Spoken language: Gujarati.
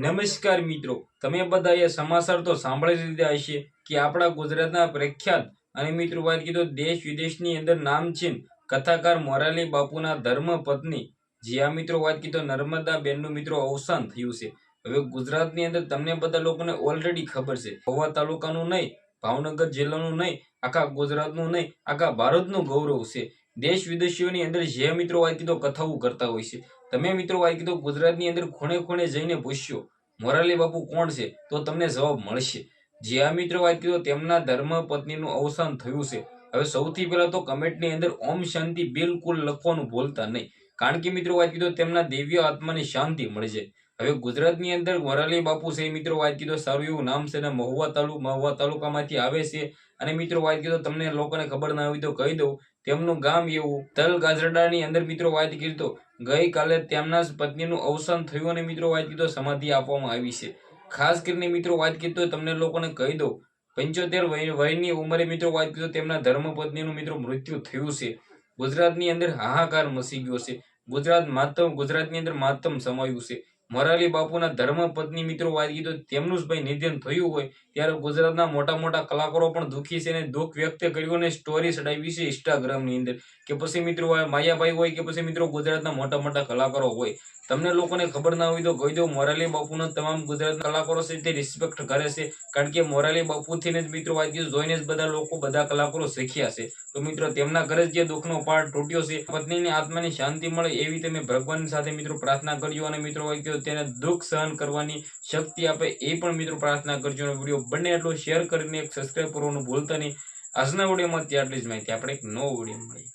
નમસ્કાર મિત્રો, તમે બધાએ સમાચાર તો સાંભળી લીધા હશે કે આપણા ગુજરાતના પ્રખ્યાત અને મિત્રો વાત કીધો દેશ વિદેશની અંદર નામચીન કથાકાર મોરારી બાપુના ધર્મ પત્ની જ્યાં મિત્રો વાત કીધો નર્મદા બેનનું મિત્રો અવસાન થયું છે। હવે ગુજરાતની અંદર તમને બધા લોકોને ઓલરેડી ખબર છે, મહુવા તાલુકાનું નહીં, ભાવનગર જિલ્લાનું નહીં, આખા ગુજરાતનું નહીં, આખા ભારતનું ગૌરવ છે। દેશ વિદેશીઓની અંદર જે મિત્રો વાત કીધો કથાઓ કરતા હોય છે, તમે મિત્રો વાત કીધો ગુજરાતની અંદર ખૂણે ખૂણે જઈને પૂછ્યો મોરારી બાપુ કોણ છે તો તમને જવાબ મળશે। જે આ મિત્રો વાત કીધો તેમના ધર્મ પત્નીનું અવસાન થયું છે। હવે સૌથી પહેલા તો કમેન્ટની અંદર ઓમ શાંતિ બિલકુલ લખવાનું ભૂલતા નહીં, કારણ કે મિત્રો વાત કીધો તેમના દિવ્ય આત્માને શાંતિ મળી જાય। હવે ગુજરાતની અંદર મોરારી બાપુ છે મિત્રો વાત કીધો સારું એવું નામ છે અને મહુવા તાલુકામાંથી આવે છે। અને મિત્રો વાત કીધો તમને લોકોને ખબર ના હોય તો કહી દઉં, તેમનું ગામ એવું તલ ગાજરડાની અંદર મિત્રો વાત કીધો ગઈકાલે તેમના જ પત્નીનું અવસાન થયું અને મિત્રો વાત કીધો સમાધિ આપવામાં આવી છે। ખાસ કરીને મિત્રો વાત કીધો તમને લોકોને કહી દઉં 75 વયની ઉંમરે મિત્રો વાત કીધો તેમના ધર્મપત્નીનું મિત્રો મૃત્યુ થયું છે। ગુજરાતની અંદર હાહાકાર મચી ગયો છે, ગુજરાતની અંદર માતમ સમાયું છે। મોરારી બાપુના ધર્મપત્ની મિત્રો વાત કીધો તેમનું જ ભાઈ નિધન થયું હોય ત્યારે ગુજરાતના મોટા મોટા કલાકારો પણ દુઃખી છે અને દુઃખ વ્યક્ત કર્યું અને સ્ટોરી ચડાવી છે ઇન્સ્ટાગ્રામની અંદર કે પછી મિત્રો માયાભાઈ હોય કે પછી મિત્રો ગુજરાતના મોટા મોટા કલાકારો હોય। તમને લોકોને ખબર ના હોય તો કહી દો મોરારી બાપુના તમામ ગુજરાત કલાકારો છે તે રિસ્પેક્ટ કરે છે, કારણ કે મોરારી બાપુથી જ મિત્રો વાત કીધું જોઈને જ બધા કલાકારો શીખ્યા છે। તો મિત્રો તેમના ઘરે જે દુઃખનો પાર્ટ તૂટ્યો છે, પત્નીની આત્માની શાંતિ મળે એવી તમે ભગવાન સાથે મિત્રો પ્રાર્થના કરજો અને મિત્રો વાત કીધું તેને દુઃખ સહન કરવાની શક્તિ આપે એ પણ મિત્રો પ્રાર્થના કરજો અને વિડીયો બને એટલો શેર કરીને એક સબસ્ક્રાઇબ કરવાનું ભૂલતા નહીં। આજના વિડીયોમાં આટલી જ માહિતી, આપણે એક નવો વિડીયો મળીએ।